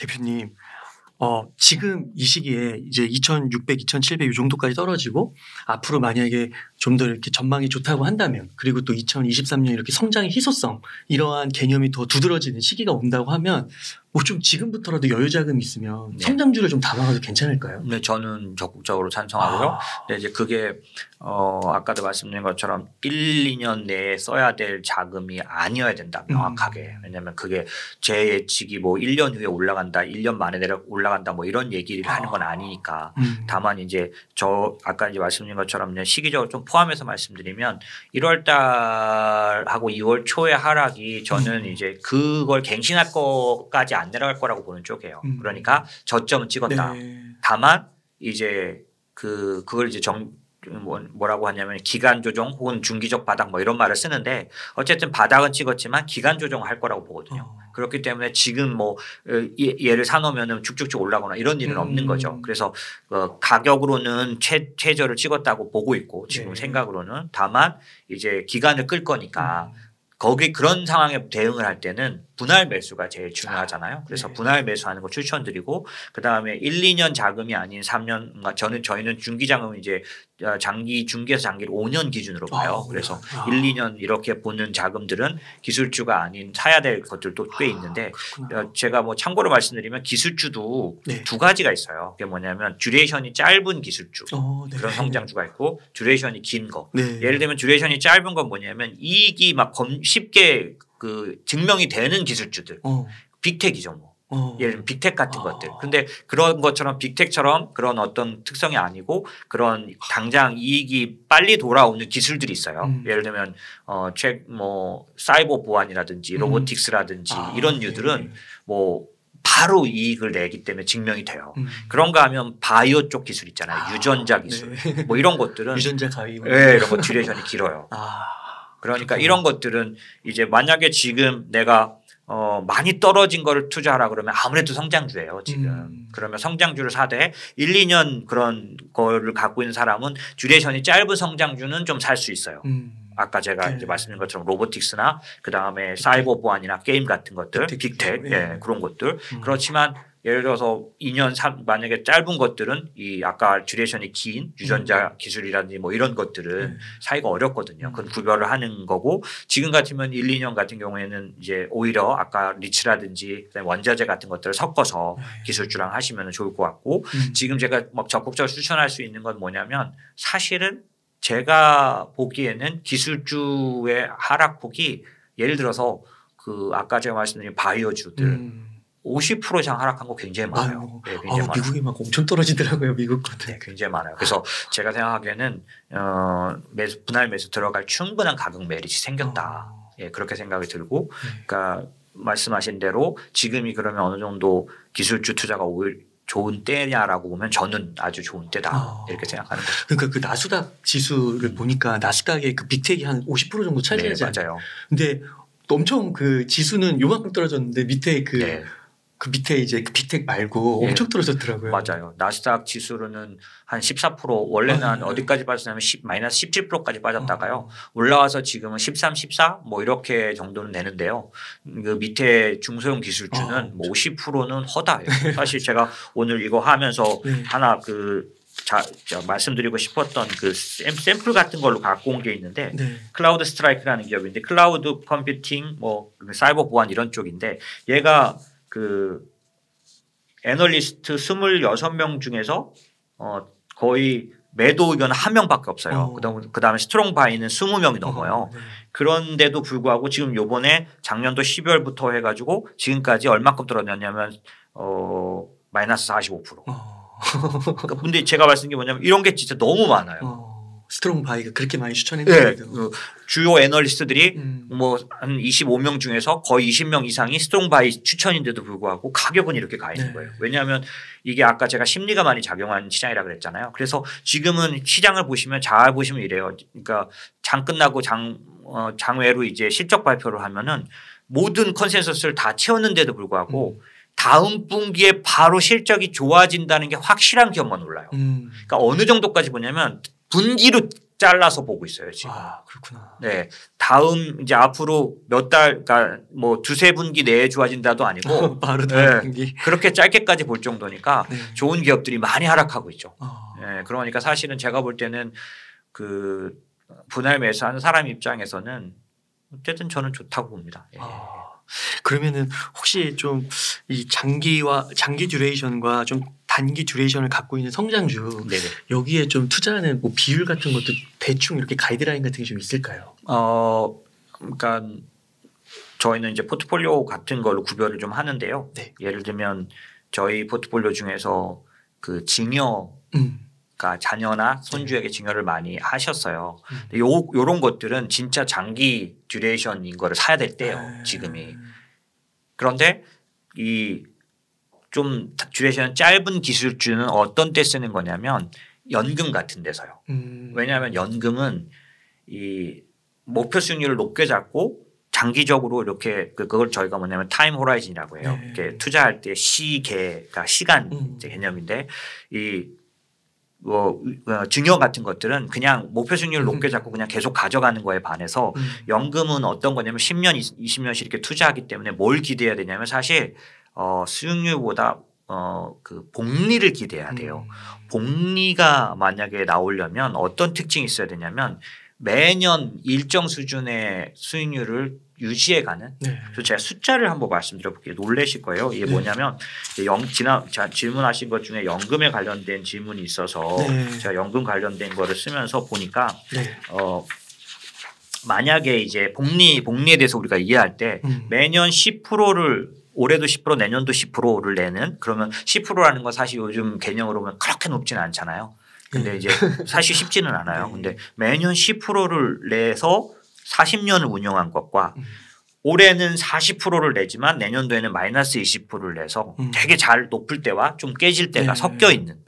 대표님, 지금 이 시기에 이제 2,600, 2,700 이 정도까지 떨어지고 앞으로 만약에 좀 더 이렇게 전망이 좋다고 한다면, 그리고 또 2023년 이렇게 성장의 희소성 이러한 개념이 더 두드러지는 시기가 온다고 하면 뭐 좀 지금부터라도 여유 자금이 있으면 네. 성장주를 좀 담아가도 괜찮을까요? 네, 저는 적극적으로 찬성하고요. 근데 이제 그게 아까도 말씀드린 것처럼 1, 2년 내에 써야 될 자금이 아니어야 된다. 명확하게. 왜냐하면 그게 제 예측이 뭐 1년 후에 올라간다, 1년 만에 올라간다 뭐 이런 얘기를 하는 건 아니니까. 다만 이제 저 아까 이제 말씀드린 것처럼 이제 시기적으로 좀 포함해서 말씀드리면 1월 달하고 2월 초의 하락이 저는 이제 그걸 갱신할 거까지 안 내려갈 거라고 보는 쪽이에요. 그러니까 저점은 찍었다. 네. 다만 이제 그걸 이제 뭐라고 하냐면 기간 조정 혹은 중기적 바닥 뭐 이런 말을 쓰는데 어쨌든 바닥은 찍었지만 기간 조정을 할 거라고 보거든요. 그렇기 때문에 지금 뭐 얘를 사놓으면 쭉쭉쭉 올라가거나 이런 일은 없는 거죠. 그래서 가격으로는 최저를 찍었다고 보고 있고 지금 생각으로는 다만 이제 기간을 끌 거니까 거기 그런 상황에 대응을 할 때는 분할 매수가 제일 중요하잖아요. 그래서 분할 매수하는 거 추천드리고 그다음에 1, 2년 자금이 아닌 3년 저희는 중기 자금은 이제 중기에서 장기를 5년 기준으로 봐요. 그래서 1, 2년 이렇게 보는 자금들은 기술주가 아닌 사야 될 것들도 꽤 있는데 제가 뭐 참고로 말씀드리면 기술주도 두 가지가 있어요. 그게 뭐냐면 듀레이션이 짧은 기술주 그런 성장주가 있고 듀레이션이 긴 거. 예를 들면 듀레이션이 짧은 건 뭐냐면 이익이 막 쉽게 증명이 되는 기술주들. 빅텍이죠 뭐. 예를 들면 빅텍 같은 것들. 근데 그런 것처럼 빅텍처럼 그런 어떤 특성이 아니고 그런 당장 이익이 빨리 돌아오는 기술들이 있어요. 예를 들면 뭐 사이버 보안이라든지 로보틱스라든지 이런 류들은 뭐 바로 이익을 내기 때문에 증명이 돼요. 그런가 하면 바이오 쪽 기술 있잖아요. 유전자 기술. 뭐 이런 것들은 유전자 가위 이런 거 듀레이션이 길어요. 그러니까 이런 것들은 이제 만약에 지금 내가 많이 떨어진 거를 투자하라 그러면 아무래도 성장주예요 지금. 그러면 성장주를 사되 1, 2년 그런 거를 갖고 있는 사람은 듀레이션이 짧은 성장주는 좀 살 수 있어요. 아까 제가 이제 말씀드린 것처럼 로보틱스나 그다음에 사이버 보안이나 게임 같은 것들 빅텍 그런 것들. 그렇지만 예를 들어서 2년 만약에 짧은 것들은 이 아까 듀레이션이 긴 유전자 기술이라든지 뭐 이런 것들은 사기가 어렵거든요. 그건 구별을 하는 거고 지금 같으면 1, 2년 같은 경우에는 이제 오히려 아까 리츠라든지 원자재 같은 것들을 섞어서 기술주랑 하시면 좋을 것 같고 지금 제가 막 적극적으로 추천할 수 있는 건 뭐냐면 사실은 제가 보기에는 기술주의 하락폭이 예를 들어서 아까 제가 말씀드린 바이오주들 50% 이상 하락한 거 굉장히 많아요. 굉장히 많아요. 미국이 막 엄청 떨어지더라고요. 미국 것들. 네, 굉장히 많아요. 그래서 제가 생각하기에는 분할 매수 들어갈 충분한 가격 메리트 생겼다. 그렇게 생각이 들고 그러니까 말씀하신 대로 지금이 그러면 어느 정도 기술주 투자가 좋은 때냐라고 보면 저는 아주 좋은 때다 이렇게 생각하는 거죠. 그러니까 그 나스닥 지수를 보니까 나스닥의 그 빅텍이 한 50% 정도 차지하잖아요. 맞아요. 근데 엄청 그 지수는 요만큼 떨어졌는데 밑에 그 밑에 이제 그 빅텍 말고 엄청 떨어졌더라고요. 맞아요. 나스닥 지수로는 한 14% 원래는 어디까지 빠졌냐면 마이너스 17%까지 빠졌다가요. 올라와서 지금은 13, 14 뭐 이렇게 정도는 되는데요. 그 밑에 중소형 기술주는 뭐 50%는 허다해요. 사실 제가 오늘 이거 하면서 하나 말씀드리고 싶었던 그 샘플 같은 걸로 갖고 온 게 있는데 클라우드 스트라이크라는 기업인데 클라우드 컴퓨팅 뭐 사이버 보안 이런 쪽인데 얘가 애널리스트 26명 중에서 거의 매도 의견 한 명밖에 없어요. 그다음에 스트롱 바이는 20명이 넘어요. 그런데도 불구하고 지금 요번에 작년도 12월부터 해가지고 지금까지 얼마큼 떨어졌냐면 마이너스 45%. 근데 제가 말씀드린 게 뭐냐면 이런 게 진짜 너무 많아요. 스트롱 바이가 그렇게 많이 추천했는데 주요 애널리스트들이 뭐 한 25명 중에서 거의 20명 이상이 스트롱 바이 추천인데도 불구하고 가격은 이렇게 가 있는 거예요. 왜냐하면 이게 아까 제가 심리가 많이 작용하는 시장이라 그랬잖아요. 그래서 지금은 시장을 보시면 잘 보시면 이래요. 그러니까 장 끝나고 장외로 이제 실적 발표를 하면은 모든 컨센서스를 다 채웠는데도 불구하고 다음 분기에 바로 실적이 좋아진다는 게 확실한 기업만 올라요. 그러니까 어느 정도까지 보냐면 분기로 잘라서 보고 있어요 지금. 아 그렇구나. 네, 다음 이제 앞으로 몇 달, 그러니까 뭐 두세 분기 내에 좋아진다도 아니고 바로 네, 다음 분기. 그렇게 짧게까지 볼 정도니까 네. 좋은 기업들이 많이 하락하고 있죠. 아. 네, 그러니까 사실은 제가 볼 때는 그 분할 매수하는 사람 입장에서는 어쨌든 저는 좋다고 봅니다. 예. 그러면은 혹시 좀 이 장기 듀레이션과 좀 단기 듀레이션을 갖고 있는 성장주 네네. 여기에 좀 투자하는 뭐 비율 같은 것도 대충 이렇게 가이드라인 같은 게 좀 있을까요? 그러니까 저희는 이제 포트폴리오 같은 걸로 구별을 좀 하는데요. 네. 예를 들면 저희 포트폴리오 중에서 그 증여 그러니까 자녀나 손주에게 증여를 많이 하셨어요. 요런 것들은 진짜 장기 듀레이션인 거를 사야 될 때요. 지금이. 그런데 이 좀 듀레이션 짧은 기술주는 어떤 때 쓰는 거냐면 연금 같은 데서요. 왜냐하면 연금은 이 목표 수익률을 높게 잡고 장기적으로 이렇게 그걸 저희가 뭐냐면 타임 호라이즌이라고 해요. 네. 이렇게 투자할 때 시계가 시간 이제 개념인데 이 뭐 증여 같은 것들은 그냥 목표 수익률을 높게 잡고 그냥 계속 가져가는 거에 반해서 연금은 어떤 거냐면 10년, 20년씩 이렇게 투자하기 때문에 뭘 기대해야 되냐면 사실 수익률보다 그 복리를 기대해야 돼요. 복리가 만약에 나오려면 어떤 특징이 있어야 되냐면 매년 일정 수준의 수익률을 유지해가는. 네. 그래서 제가 숫자를 한번 말씀드려볼게요. 놀라실 거예요. 이게 뭐냐면 질문하신 것 중에 연금에 관련된 질문이 있어서 네. 제가 연금 관련된 거를 쓰면서 보니까 네. 만약에 이제 복리에 대해서 우리가 이해할 때 매년 10%를 올해도 10% 내년도 10%를 내는 그러면 10%라는 건 사실 요즘 개념으로 보면 그렇게 높지는 않잖아요. 근데 이제 사실 쉽지는 않아요. 근데 매년 10%를 내서 40년을 운영한 것과 올해는 40%를 내지만 내년도에는 마이너스 20%를 내서 되게 잘 높을 때와 좀 깨질 때가 섞여 있는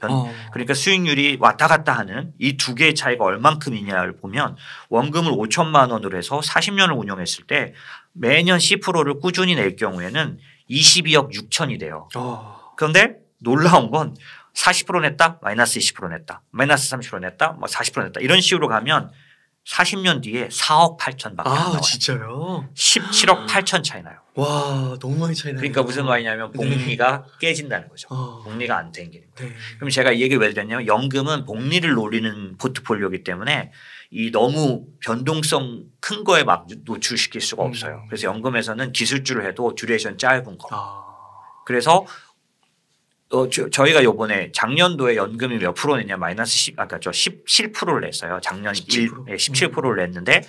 그러니까 수익률이 왔다 갔다 하는 이 두 개의 차이가 얼만큼이냐를 보면 원금을 5천만 원으로 해서 40년을 운영했을 때 매년 10%를 꾸준히 낼 경우에는 22억 6천이 돼요. 그런데 놀라운 건 40% 냈다 마이너스 20% 냈다 마이너스 30% 냈다 뭐 40% 냈다 이런 식으로 가면 40년 뒤에 4억 8천밖에 안 나와요. 진짜요? 17억 8천 차이 나요. 와 너무 많이 차이 나요. 그러니까 무슨 말이냐면 복리가 깨진다는 거죠. 복리가 안 땡기는 거예요. 그럼 제가 이 얘기를 왜 드렸냐면 연금은 복리를 노리는 포트폴리오이기 때문에 이 너무 변동성 큰 거에 막 노출시킬 수가 없어요. 그래서 연금에서는 기술주를 해도 듀레이션 짧은 거. 그래서 저희가 요번에 작년도에 연금이 몇 프로 냈냐 마이너스 17%를 냈어요. 작년 17%를 냈는데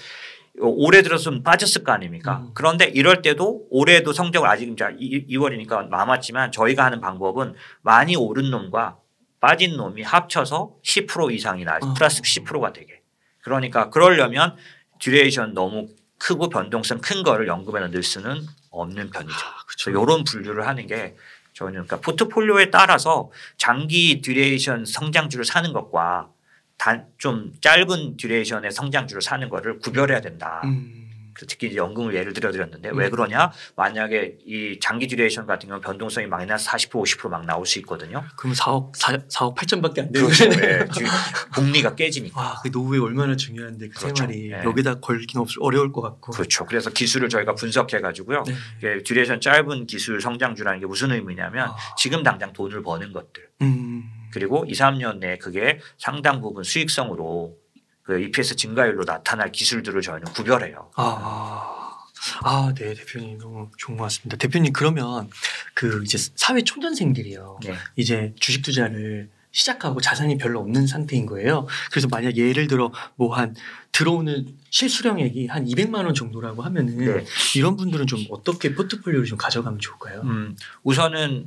올해 들어서는 빠졌을 거 아닙니까? 그런데 이럴 때도 올해도 성적을 아직 2월이니까 남았지만 저희가 하는 방법은 많이 오른 놈과 빠진 놈이 합쳐서 10% 이상이 나 플러스 10%가 되게. 그러니까 그러려면 듀레이션 너무 크고 변동성 큰 거를 연금에 넣을 수는 없는 편이죠. 그래서 이런 분류를 하는 게 저는 그러니까 포트폴리오에 따라서 장기 듀레이션 성장주를 사는 것과 좀 짧은 듀레이션의 성장주를 사는 거를 구별해야 된다. 특히 이제 연금을 예를 들어드렸는데 왜 그러냐? 만약에 이 장기 듀레이션 같은 경우는 변동성이 마이너스 40% 50% 막 나올 수 있거든요. 그럼 4억 8천밖에 안 되는 그렇죠. 거네. 복리가 깨지니까. 와, 그 노후에 얼마나 중요한데 그 그렇죠. 생활이 네. 여기다 걸긴 어려울 것 같고. 그렇죠. 그래서 기술을 저희가 분석해 가지고요. 네. 듀레이션 짧은 기술 성장주라는 게 무슨 의미냐면 지금 당장 돈을 버는 것들. 그리고 2, 3년 내에 그게 상당 부분 수익성으로 그 EPS 증가율로 나타날 기술들을 저희는 구별해요. 네, 대표님 너무 좋은 것 같습니다. 대표님 그러면 그 이제 사회 초년생들이요. 네. 이제 주식 투자를 시작하고 자산이 별로 없는 상태인 거예요. 그래서 만약 예를 들어 뭐 한 들어오는 실수령액이 한 200만 원 정도라고 하면은 이런 분들은 좀 어떻게 포트폴리오를 좀 가져가면 좋을까요? 우선은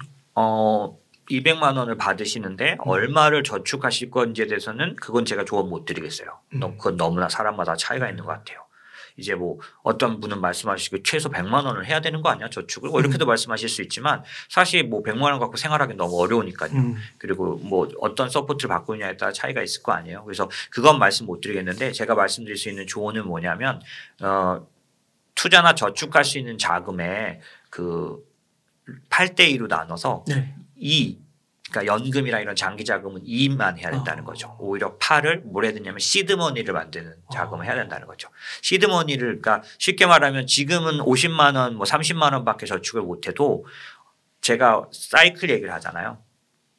200만 원을 받으시는데 얼마를 저축하실 건지에 대해서는 그건 제가 조언 못 드리겠어요. 그건 너무나 사람마다 차이가 있는 것 같아요. 이제 뭐 어떤 분은 말씀하시고 최소 100만 원을 해야 되는 거 아니야 저축을 이렇게도 말씀하실 수 있지만 사실 뭐 100만 원 갖고 생활하기 너무 어려우니까요. 그리고 뭐 어떤 서포트를 받고 있냐에 따라 차이가 있을 거 아니에요. 그래서 그건 말씀 못 드리겠는데 제가 말씀드릴 수 있는 조언은 뭐냐면 투자나 저축할 수 있는 자금에 그 8대 2로 나눠서 그러니까 연금이나 이런 장기 자금은 이익만 해야 된다는 거죠. 오히려 팔을 뭘 해야 되냐면 시드머니를 만드는 자금을 해야 된다는 거죠. 시드머니를 그러니까 쉽게 말하면 지금은 50만 원, 뭐 30만 원밖에 저축을 못해도 제가 사이클 얘기를 하잖아요.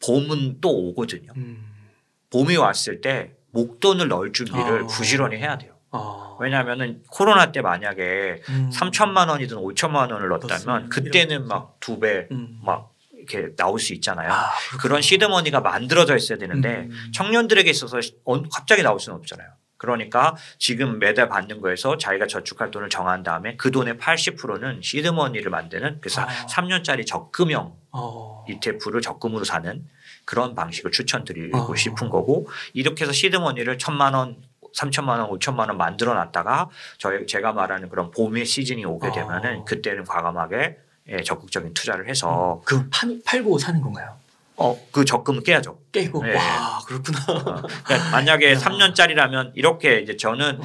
봄은 또 오거든요. 봄이 왔을 때 목돈을 넣을 준비를 부지런히 해야 돼요. 왜냐하면은 코로나 때 만약에 3천만 원이든 5천만 원을 넣었다면 그때는 막 2배 막 이렇게 나올 수 있잖아요. 그런 시드머니가 만들어져 있어야 되는데 청년들에게 있어서 갑자기 나올 수는 없잖아요. 그러니까 지금 매달 받는 거에서 자기가 저축할 돈을 정한 다음에 그 돈의 80%는 시드머니를 만드는 그래서 3년짜리 적금형 ETF를 적금으로 사는 그런 방식을 추천드리고 싶은 거고 이렇게 해서 시드머니를 1,000만 원 3천만 원, 5천만 원 만들어 놨다가 제가 말하는 그런 봄의 시즌이 오게 되면은 그때는 과감하게 적극적인 투자를 해서 그 팔고 사는 건가요? 그 적금을 깨야죠. 깨고 네. 와 그렇구나. 그러니까 만약에 3년짜리라면 이렇게 이제 저는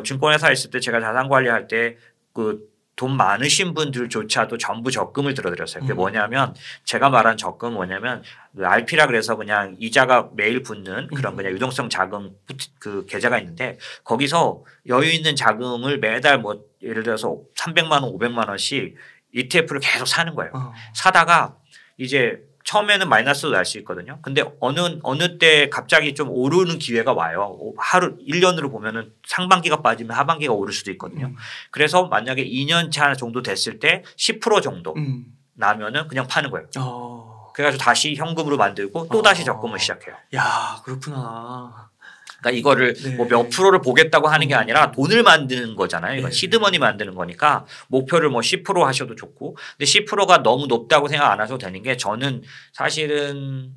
증권회사에 있을 때 제가 자산 관리할 때 그 돈 많으신 분들조차도 전부 적금을 들어드렸어요. 그게 뭐냐면 제가 말한 적금은 뭐냐면 RP라 그래서 그냥 이자가 매일 붙는 그런 그냥 유동성 자금 그 계좌가 있는데 거기서 여유 있는 자금을 매달 뭐 예를 들어서 300만 원, 500만 원씩 ETF를 계속 사는 거예요. 사다가 이제 처음에는 마이너스도 날 수 있거든요. 근데 어느 때 갑자기 좀 오르는 기회가 와요. 하루 1년으로 보면은 상반기가 빠지면 하반기가 오를 수도 있거든요. 그래서 만약에 2년 차 정도 됐을 때 10% 정도 나면은 그냥 파는 거예요. 그래가지고 다시 현금으로 만들고 또 다시 적금을 시작해요. 야 그렇구나. 그러니까 이거를 뭐 몇 프로를 보겠다고 하는 게 아니라 돈을 만드는 거잖아요. 이건 시드머니 만드는 거니까 목표를 뭐 10% 하셔도 좋고 근데 10%가 너무 높다고 생각 안 하셔도 되는 게 저는 사실은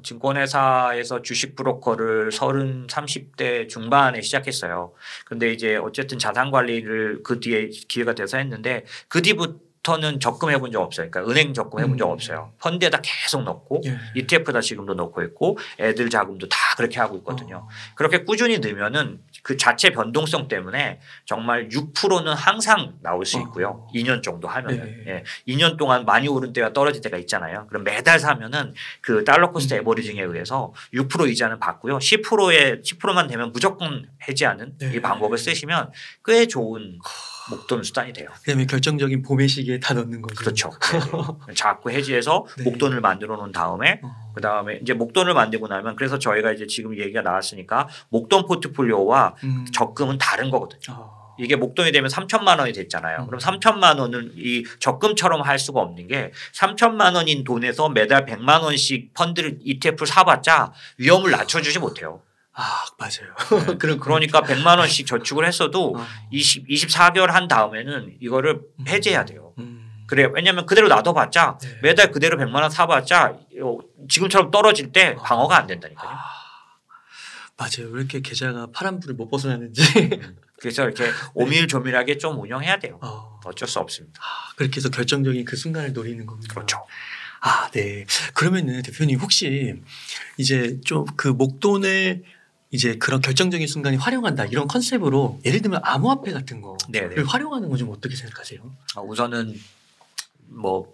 증권회사에서 주식 브로커를 30대 중반에 시작했어요. 근데 이제 어쨌든 자산 관리를 그 뒤에 기회가 돼서 했는데 그 뒤부터는 적금 해본 적 없어요. 그러니까 은행 적금 해본 적 없어요. 펀드에다 계속 넣고 ETF다 지금도 넣고 있고 애들 자금도 다 그렇게 하고 있거든요. 그렇게 꾸준히 넣으면은 그 자체 변동성 때문에 정말 6%는 항상 나올 수 있고요. 2년 정도 하면은 2년 동안 많이 오른 때와 떨어질 때가 있잖아요. 그럼 매달 사면은 그 달러 코스트 에버리징에 의해서 6% 이자는 받고요. 10%만 되면 무조건 해지하는 이 방법을 쓰시면 꽤 좋은 목돈 수단이 돼요. 그다음에 결정적인 봄의 시기에 다 넣는 거죠. 그렇죠. 자꾸 해지해서 목돈을 만들어 놓은 다음에 그다음에 이제 목돈을 만들고 나면 그래서 저희가 이제 지금 얘기가 나왔으니까 목돈 포트폴리오와 적금은 다른 거거든요. 이게 목돈이 되면 3천만 원이 됐잖아요. 그럼 3천만 원은 이 적금처럼 할 수가 없는 게 3천만 원인 돈에서 매달 100만 원씩 펀드를 ETF를 사봤자 위험을 낮춰주지 못해요. 맞아요. 그러니까 100만 원씩 저축을 했어도 24개월 한 다음에는 이거를 해제해야 돼요. 그래요. 왜냐하면 그대로 놔둬봤자 매달 그대로 100만 원 사봤자 지금처럼 떨어질 때 방어가 안 된다니까요. 맞아요. 왜 이렇게 계좌가 파란불을 못 벗어나는지. 그래서 이렇게 오밀조밀하게 좀 운영해야 돼요. 어쩔 수 없습니다. 그렇게 해서 결정적인 그 순간을 노리는 겁니다. 그렇죠. 네. 그러면은 대표님 혹시 이제 좀 그 목돈을 이제 그런 결정적인 순간에 활용한다 이런 컨셉으로 예를 들면 암호화폐 같은 거를 활용하는 건 좀 어떻게 생각하세요? 우선은 뭐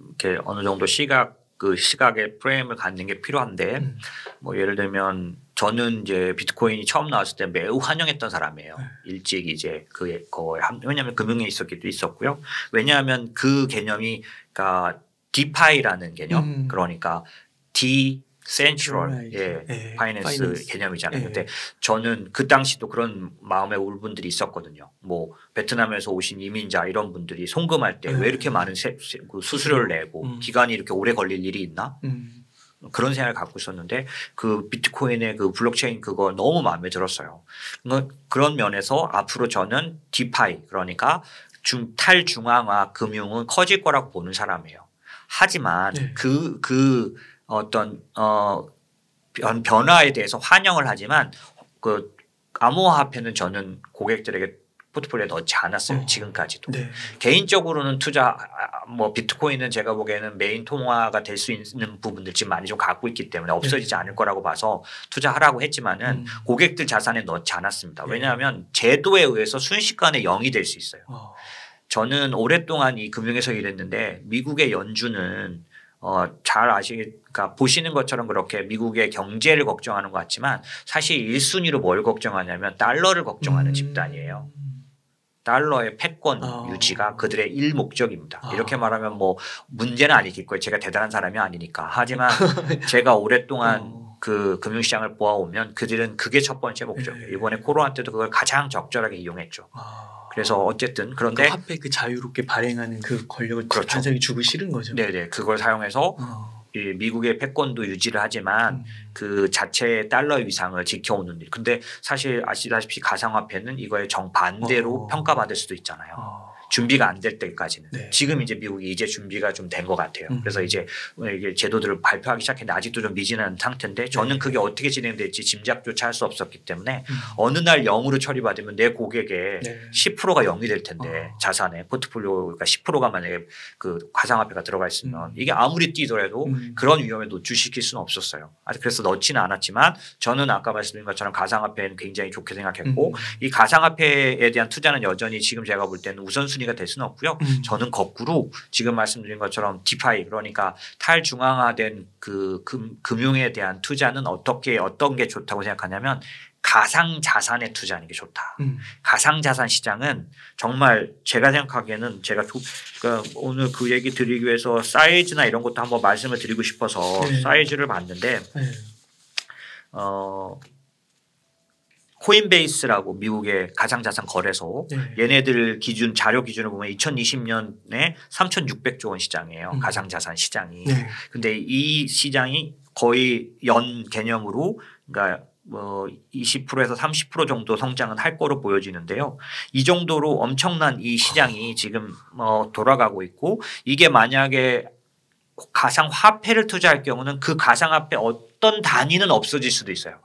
이렇게 어느 정도 시각의 프레임을 갖는 게 필요한데 뭐 예를 들면 저는 이제 비트코인이 처음 나왔을 때 매우 환영했던 사람이에요. 일찍 이제 왜냐하면 금융에 있었기도 있었고요. 왜냐하면 그 개념이 그러니까 디파이라는 개념 그러니까 Decentral 파이낸스 개념이잖아요. 근데 저는 그 당시도 그런 마음에 울 분들이 있었거든요. 뭐 베트남에서 오신 이민자 이런 분들이 송금할 때 왜 이렇게 많은 그 수수료를 내고 기간이 이렇게 오래 걸릴 일이 있나? 그런 생각을 갖고 있었는데 그 비트코인의 그 블록체인 그거 너무 마음에 들었어요. 그런 면에서 앞으로 저는 디파이 그러니까 탈중앙화 금융은 커질 거라고 보는 사람이에요. 하지만 그 어떤 변화에 대해서 환영을 하지만 그 암호화폐는 저는 고객들에게 포트폴리오에 넣지 않았어요. 지금까지도. 개인적으로는 투자 뭐 비트코인은 제가 보기에는 메인 통화가 될 수 있는 부분들 지금 많이 좀 갖고 있기 때문에 없어지지 않을 거라고 봐서 투자하라고 했지만은 고객들 자산에 넣지 않았습니다. 왜냐하면 제도에 의해서 순식간에 0이 될 수 있어요. 저는 오랫동안 이 금융에서 일했는데 미국의 연준은 잘 그러니까 보시는 것처럼 그렇게 미국의 경제를 걱정하는 것 같지만 사실 1순위로 뭘 걱정하냐면 달러를 걱정하는 집단이에요. 달러의 패권 유지가 그들의 일목적입니다. 이렇게 말하면 뭐 문제는 아니길 거예요. 제가 대단한 사람이 아니니까. 하지만 제가 오랫동안 그 금융시장을 보아오면 그들은 그게 첫 번째 목적이에요. 이번에 코로나 때도 그걸 가장 적절하게 이용했죠. 그래서 어쨌든 그런데 그 화폐 그 자유롭게 발행하는 그 권력을 그렇죠. 단순히 주고 싫은 거죠. 네네. 그걸 사용해서 이 미국의 패권도 유지를 하지만 그 자체의 달러 위상을 지켜오는 일. 근데 사실 아시다시피 가상화폐는 이거에 정반대로 평가받을 수도 있잖아요. 준비가 안 될 때까지는. 네. 지금 이제 미국이 이제 준비가 좀 된 것 같아요. 그래서 이제 이게 제도들을 발표하기 시작했는데 아직도 좀 미진한 상태인데 저는 그게 어떻게 진행될지 짐작조차 할 수 없었기 때문에 어느 날 0으로 처리받으면 내 고객의 10%가 0이 될 텐데 자산에 포트폴리오가 10%가 만약에 그 가상화폐가 들어가 있으면 이게 아무리 뛰더라도 그런 위험에 노출시킬 수는 없었어요. 그래서 넣지는 않았지만 저는 아까 말씀드린 것처럼 가상화폐는 굉장히 좋게 생각했고 이 가상화폐에 대한 투자는 여전히 지금 제가 볼 때는 우선순위가 될 수는 없고요. 저는 거꾸로 지금 말씀드린 것처럼 디파이 그러니까 탈중앙화된 그 금융에 대한 투자는 어떤 게 좋다고 생각하냐면 가상자산에 투자하는 게 좋다. 가상자산 시장은 정말 제가 생각하기에는 그러니까 오늘 그 얘기 드리기 위해서 사이즈나 이런 것도 한번 말씀을 드리고 싶어서 사이즈를 봤는데 코인베이스라고 미국의 가상자산 거래소 얘네들 자료 기준을 보면 2020년에 3,600조 원 시장이에요. 가상자산 시장이. 근데 이 시장이 거의 연 개념으로 그러니까 20%에서 30% 정도 성장은 할 거로 보여지는데요. 이 정도로 엄청난 이 시장이 지금 돌아가고 있고 이게 만약에 가상화폐를 투자할 경우는 그 가상화폐 어떤 단위는 없어질 수도 있어요.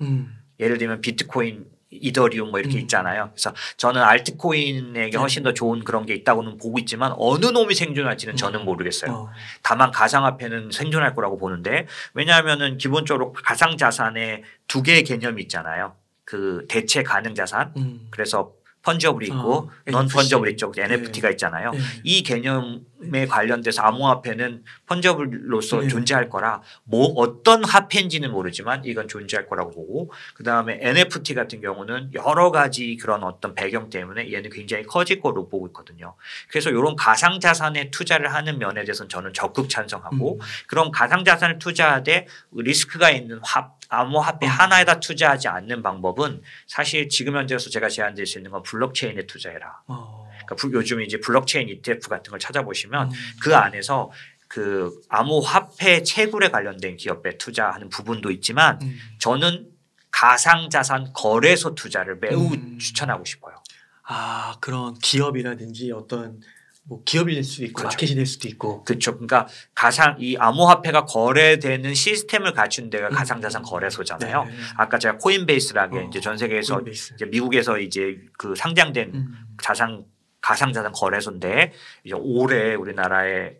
예를 들면 비트코인 이더리움 뭐 이렇게 있잖아요. 그래서 저는 알트코인에게 훨씬 더 좋은 그런 게 있다고는 보고 있지만 어느 놈이 생존할지는 저는 모르겠어요. 다만 가상화폐는 생존할 거라고 보는데 왜냐하면은 기본적으로 가상자산에 두 개의 개념이 있잖아요. 그 대체 가능 자산 그래서 펀저블이 있고 넌 펀저블이 있죠. NFT가 있잖아요. 이 개념에 관련돼서 암호화폐는 펀저블로서 존재할 거라 뭐 어떤 화폐인지는 모르지만 이건 존재할 거라고 보고 그다음에 NFT 같은 경우는 여러 가지 그런 어떤 배경 때문에 얘는 굉장히 커질 거로 보고 있거든요. 그래서 이런 가상자산에 투자를 하는 면에 대해서는 저는 적극 찬성하고 그런 가상자산을 투자하되 리스크가 있는 암호화폐 하나에다 투자하지 않는 방법은 사실 지금 현재로서 제가 제안드릴 수 있는 건 블록체인에 투자해라. 그러니까 요즘 이제 블록체인 ETF 같은 걸 찾아보시면 그 안에서 그 암호화폐 채굴에 관련된 기업에 투자하는 부분도 있지만 저는 가상자산 거래소 투자를 매우 추천하고 싶어요. 그런 기업이라든지 어떤 뭐 기업이 될 수도 있고 마켓이 될 수도 있고 그렇죠. 그러니까 이 암호화폐가 거래되는 시스템을 갖춘 데가 가상자산 거래소잖아요. 아까 제가 코인베이스라게 이제 전 세계에서 이제 미국에서 이제 그 상장된 가상자산 거래소인데 이제 올해 우리나라에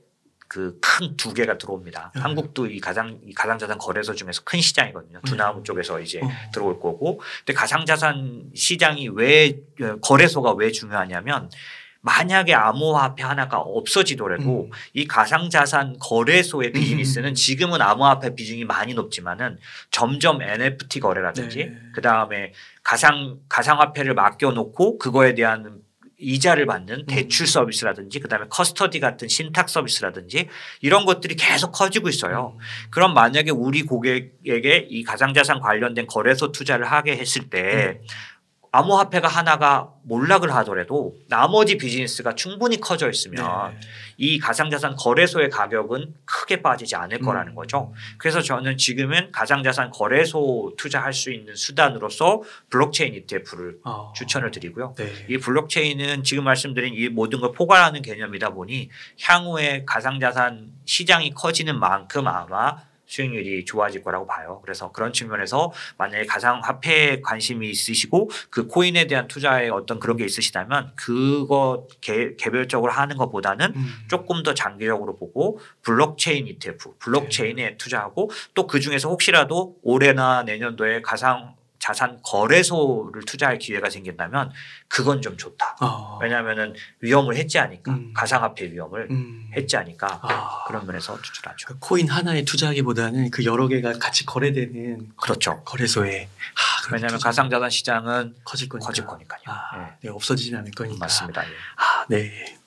그 큰 두 개가 들어옵니다. 한국도 이 가상자산 거래소 중에서 큰 시장이거든요. 두나무 쪽에서 이제 들어올 거고. 근데 가상자산 시장이 거래소가 왜 중요하냐면 만약에 암호화폐 하나가 없어지더라도 이 가상자산 거래소의 비즈니스는 지금은 암호화폐 비중이 많이 높지만은 점점 NFT 거래라든지 그다음에 가상화폐를 맡겨놓고 그거에 대한 이자를 받는 대출 서비스라든지 그다음에 커스터디 같은 신탁 서비스라든지 이런 것들이 계속 커지고 있어요. 그럼 만약에 우리 고객에게 이 가상자산 관련된 거래소 투자를 하게 했을 때 암호화폐가 하나가 몰락을 하더라도 나머지 비즈니스가 충분히 커져 있으면 이 가상자산 거래소의 가격은 크게 빠지지 않을 거라는 거죠. 그래서 저는 지금은 가상자산 거래소 투자할 수 있는 수단으로서 블록체인 ETF를 추천을 드리고요. 이 블록체인은 지금 말씀드린 이 모든 걸 포괄하는 개념이다 보니 향후에 가상자산 시장이 커지는 만큼 아마 수익률이 좋아질 거라고 봐요. 그래서 그런 측면에서 만약에 가상화폐에 관심이 있으시고 그 코인에 대한 투자에 어떤 그런 게 있으시다면 그거 개별적으로 하는 것보다는 조금 더 장기적으로 보고 블록체인 ETF, 블록체인에 투자하고 또 그중에서 혹시라도 올해나 내년도에 자산 거래소를 투자할 기회가 생긴다면 그건 좀 좋다. 왜냐하면은 위험을 해지하니까 가상화폐 위험을 해지하니까 그런 면에서 추천하죠. 코인 하나에 투자하기보다는 그 여러 개가 같이 거래되는 그렇죠. 거래소에 왜냐하면 가상자산 시장은 커질 거니까요. 네. 네, 없어지진 않을 거니까. 맞습니다. 예. 네.